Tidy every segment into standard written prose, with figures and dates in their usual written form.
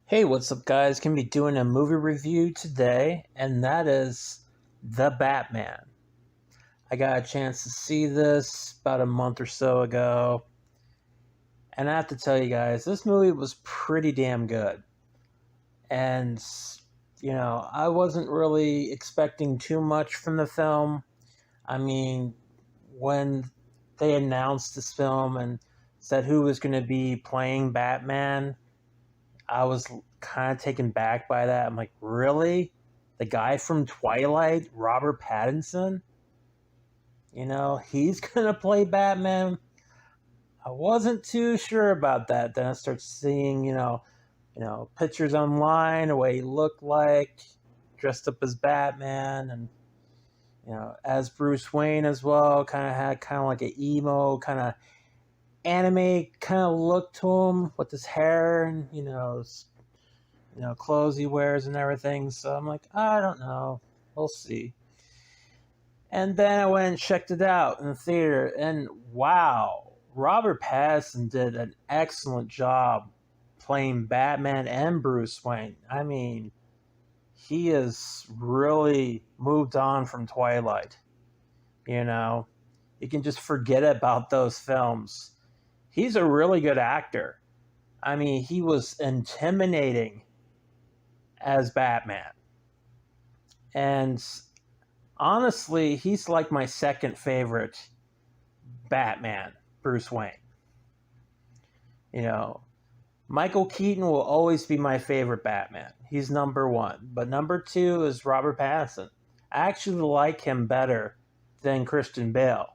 Hey, what's up, guys? Gonna be doing a movie review today, and that is The Batman. I got a chance to see this about a month or so ago, and I have to tell you guys, this movie was pretty damn good. And, I wasn't really expecting too much from the film. I mean, when they announced this film and said who was going to be playing Batman, I was kind of taken back by that. I'm like, really? The guy from Twilight, Robert Pattinson? He's going to play Batman? I wasn't too sure about that. Then I started seeing, pictures online of what he looked like, dressed up as Batman, and as Bruce Wayne as well. Kind of had kind of like an emo kind of anime kind of look to him with his hair and clothes he wears and everything. So I'm like, I don't know. We'll see. And then I went and checked it out in the theater, and wow, Robert Pattinson did an excellent job playing Batman and Bruce Wayne. I mean, he has really moved on from Twilight. You know, you can just forget about those films. He's a really good actor. I mean, he was intimidating as Batman. And honestly, he's like my second favorite Batman, Bruce Wayne. You know, Michael Keaton will always be my favorite Batman. He's number one. But number two is Robert Pattinson. I actually like him better than Christian Bale.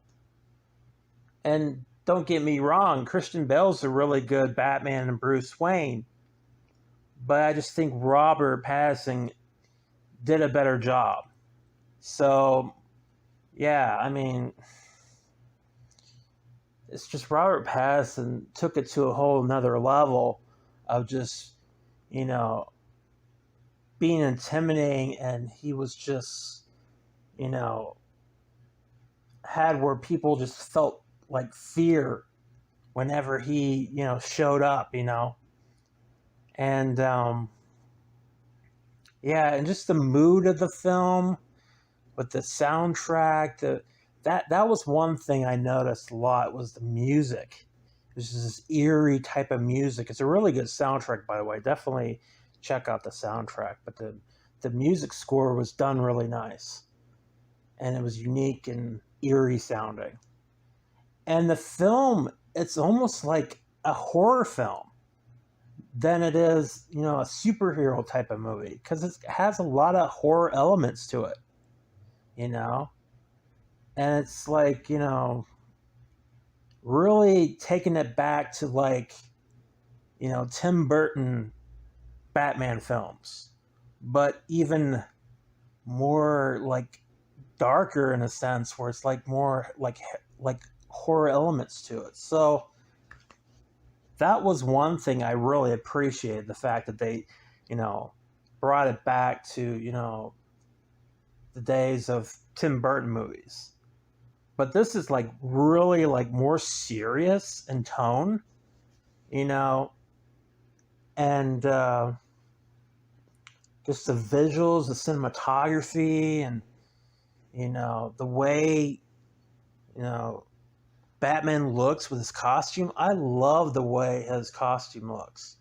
And don't get me wrong, Christian Bale's a really good Batman and Bruce Wayne. But I just think Robert Pattinson did a better job. So, yeah, I mean, it's just Robert Pattinson took it to a whole nother level of just, you know, being intimidating, and he was just, you know, had where people just felt like fear whenever he, showed up, and yeah, and just the mood of the film with the soundtrack, that was one thing I noticed a lot was the music. It was just this eerie type of music. It's a really good soundtrack, by the way. Definitely check out the soundtrack. But the music score was done really nice, and it was unique and eerie sounding. And the film, it's almost like a horror film than it is, a superhero type of movie because it has a lot of horror elements to it, you know and it's like really taking it back to like Tim Burton Batman films, but even more like darker in a sense where it's like more like horror elements to it. So that was one thing I really appreciated, the fact that they you know brought it back to the days of Tim Burton movies. But this is like really like more serious in tone, you know, and just the visuals, the cinematography, and the way you know Batman looks with his costume. I love the way his costume looks.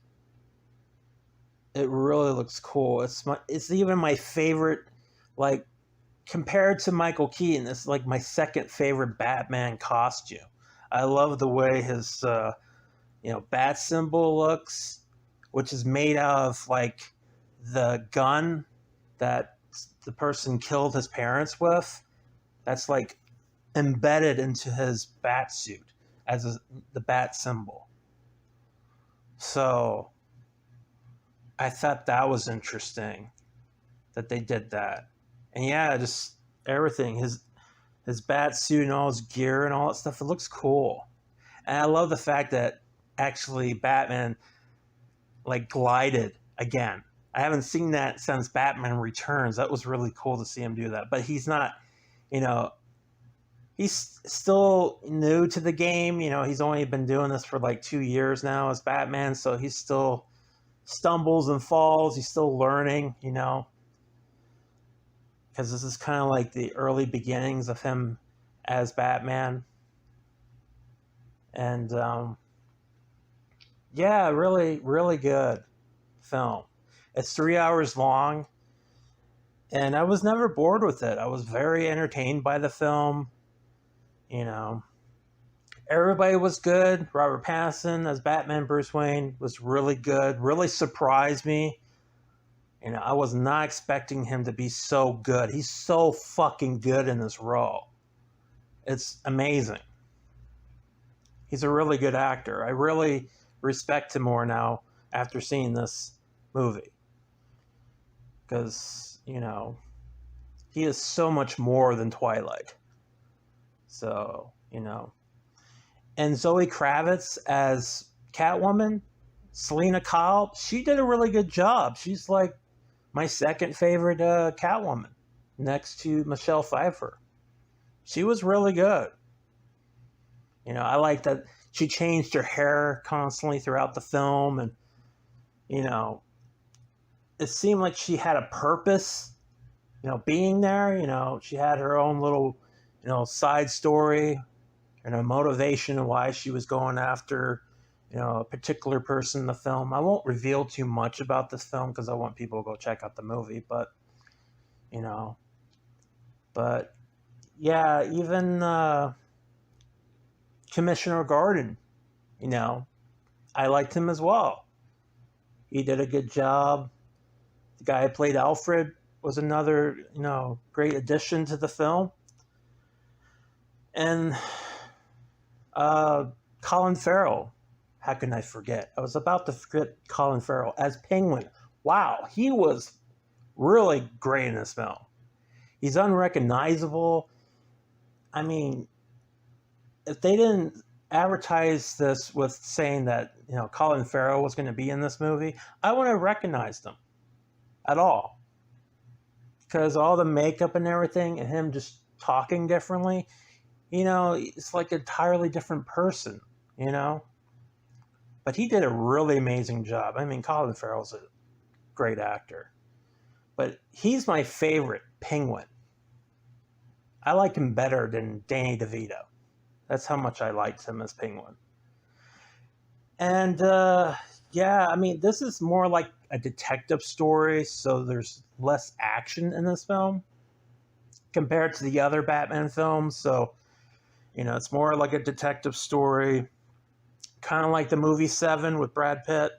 It really looks cool. It's even my favorite, like compared to Michael Keaton. It's like my second favorite Batman costume. I love the way his bat symbol looks, which is made out of like the gun that the person killed his parents with. That's like embedded into his bat suit as the bat symbol. So I thought that was interesting that they did that. And yeah, just everything, his bat suit and all his gear and all that stuff, it looks cool. And I love the fact that actually Batman like glided again. I haven't seen that since Batman Returns. That was really cool to see him do that. But he's not, you know, he's still new to the game. He's only been doing this for like 2 years now as Batman, so he's still stumbles and falls. He's still learning, because this is kind of like the early beginnings of him as Batman. And yeah, really, really good film. It's 3 hours long, and I was never bored with it. I was very entertained by the film. Everybody was good. Robert Pattinson as Batman Bruce Wayne was really good. Really surprised me. I was not expecting him to be so good. He's so fucking good in this role. It's amazing. He's a really good actor. I really respect him more now after seeing this movie. Because, he is so much more than Twilight. So, And Zoe Kravitz as Catwoman, Selena Kyle, she did a really good job. She's like my second favorite Catwoman, next to Michelle Pfeiffer. She was really good. I like that she changed her hair constantly throughout the film, and it seemed like she had a purpose, being there. She had her own little, side story and a motivation of why she was going after, a particular person in the film. I won't reveal too much about this film because I want people to go check out the movie, but yeah, even Commissioner Gordon, I liked him as well. He did a good job. The guy who played Alfred was another, great addition to the film. And Colin Farrell, how can I forget? I was about to forget Colin Farrell as Penguin. Wow, he was really great in this film. He's unrecognizable. I mean, if they didn't advertise this with saying that, Colin Farrell was going to be in this movie, I wouldn't have recognized him at all. Because all the makeup and everything, and him just talking differently, it's like an entirely different person, But he did a really amazing job. I mean, Colin Farrell's a great actor. But he's my favorite Penguin. I like him better than Danny DeVito. That's how much I liked him as Penguin. And, yeah, I mean, this is more like a detective story, so there's less action in this film compared to the other Batman films. So, it's more like a detective story, kind of like the movie Seven with Brad Pitt,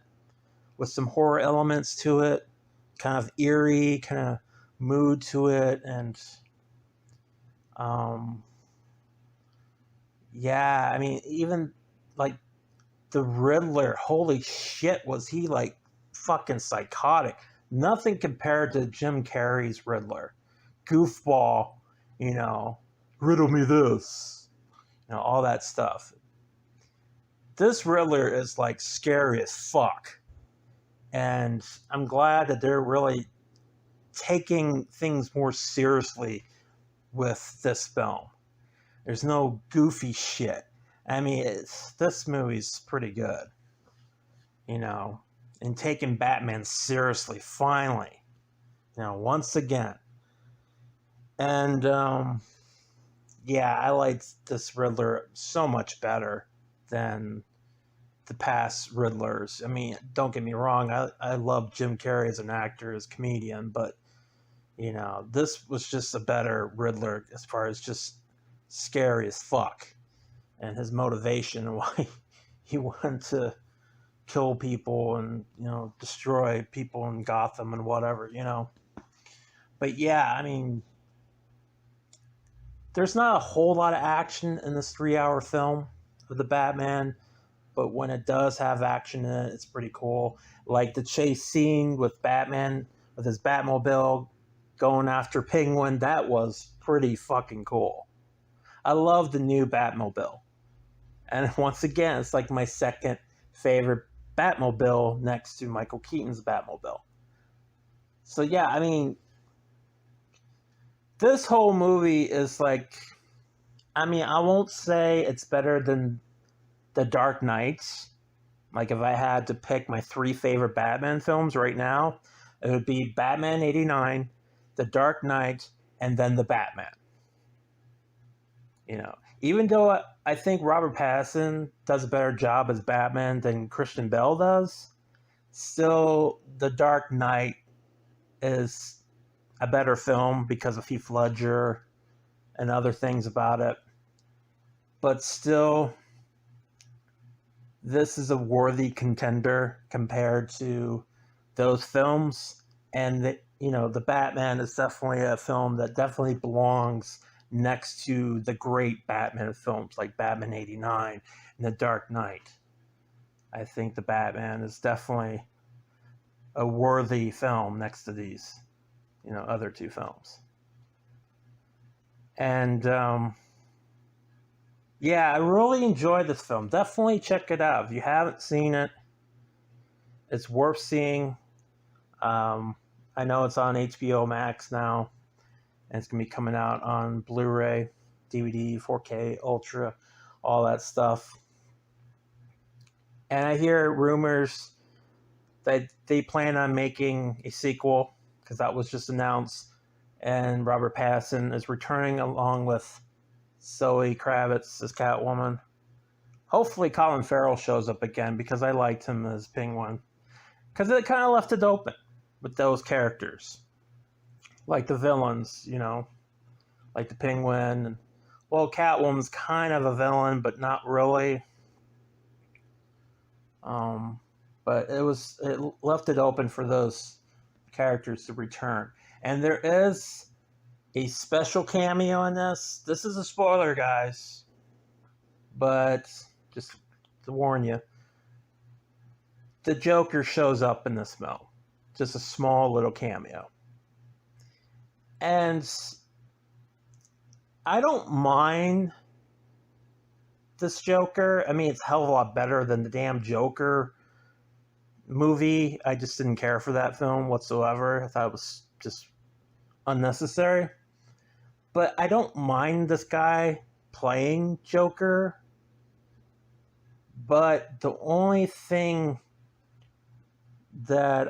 with some horror elements to it, kind of eerie, kind of mood to it, and yeah, I mean, even like the Riddler, holy shit, was he like fucking psychotic. Nothing compared to Jim Carrey's Riddler. Goofball, riddle me this, all that stuff. This Riddler is like scary as fuck. And I'm glad that they're really taking things more seriously with this film. There's no goofy shit. I mean, this movie's pretty good, and taking Batman seriously, finally, once again. And, yeah, I liked this Riddler so much better than the past Riddlers. I mean, don't get me wrong, I love Jim Carrey as an actor, as a comedian, but, this was just a better Riddler as far as just scary as fuck. And his motivation and why he wanted to kill people and, destroy people in Gotham and whatever, But yeah, I mean, there's not a whole lot of action in this 3-hour film of the Batman, but when it does have action in it, it's pretty cool. Like the chase scene with Batman, with his Batmobile going after Penguin, that was pretty fucking cool. I love the new Batmobile. And once again, it's like my second favorite Batmobile next to Michael Keaton's Batmobile. So yeah, I mean, this whole movie is like, I mean, I won't say it's better than The Dark Knights, Like if I had to pick my 3 favorite Batman films right now, it would be Batman 89, The Dark Knight, and then The Batman. Even though I think Robert Pattinson does a better job as Batman than Christian Bale does, still The Dark Knight is a better film because of Heath Ledger and other things about it. But still, this is a worthy contender compared to those films. And the Batman is definitely a film that definitely belongs next to the great Batman films like Batman 89 and The Dark Knight. I think the Batman is definitely a worthy film next to these, other 2 films. And yeah, I really enjoyed this film. Definitely check it out if you haven't seen it. It's worth seeing. I know it's on HBO Max now, and it's gonna be coming out on Blu-ray, DVD, 4K, Ultra, all that stuff. And I hear rumors that they plan on making a sequel, because that was just announced, and Robert Pattinson is returning along with Zoe Kravitz as Catwoman. Hopefully Colin Farrell shows up again, because I liked him as Penguin. Because it kind of left it open with those characters. Like the villains, like the Penguin. Well, Catwoman's kind of a villain, but not really. But it left it open for those characters to return. And there is a special cameo in this. This is a spoiler, guys. But just to warn you, the Joker shows up in this film. Just a small little cameo. And I don't mind this Joker. I mean, it's a hell of a lot better than the damn Joker movie. I just didn't care for that film whatsoever. I thought it was just unnecessary. But I don't mind this guy playing Joker. But the only thing that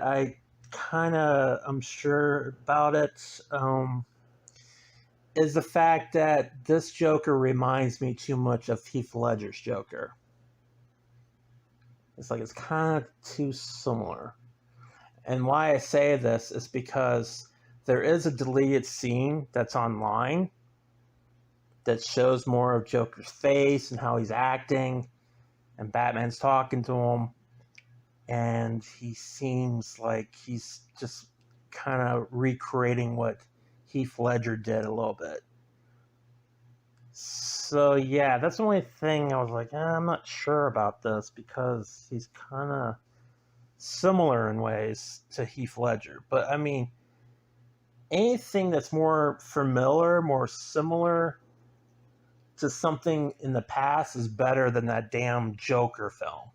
I'm sure about it, is the fact that this Joker reminds me too much of Heath Ledger's Joker. It's kind of too similar. And why I say this is because there is a deleted scene that's online that shows more of Joker's face and how he's acting, and Batman's talking to him, and he seems like he's just kind of recreating what Heath Ledger did a little bit. So yeah, that's the only thing I was like, I'm not sure about this, because he's kind of similar in ways to Heath Ledger. But I mean, anything that's more familiar, more similar to something in the past is better than that damn Joker film.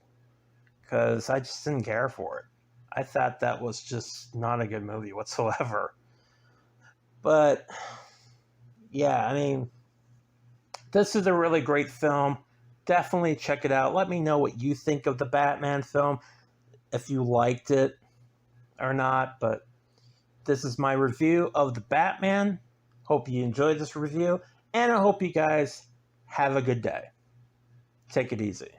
Because I just didn't care for it. I thought that was just not a good movie whatsoever. But yeah, I mean, this is a really great film. Definitely check it out. Let me know what you think of the Batman film, if you liked it or not. But this is my review of the Batman. Hope you enjoyed this review, and I hope you guys have a good day. Take it easy.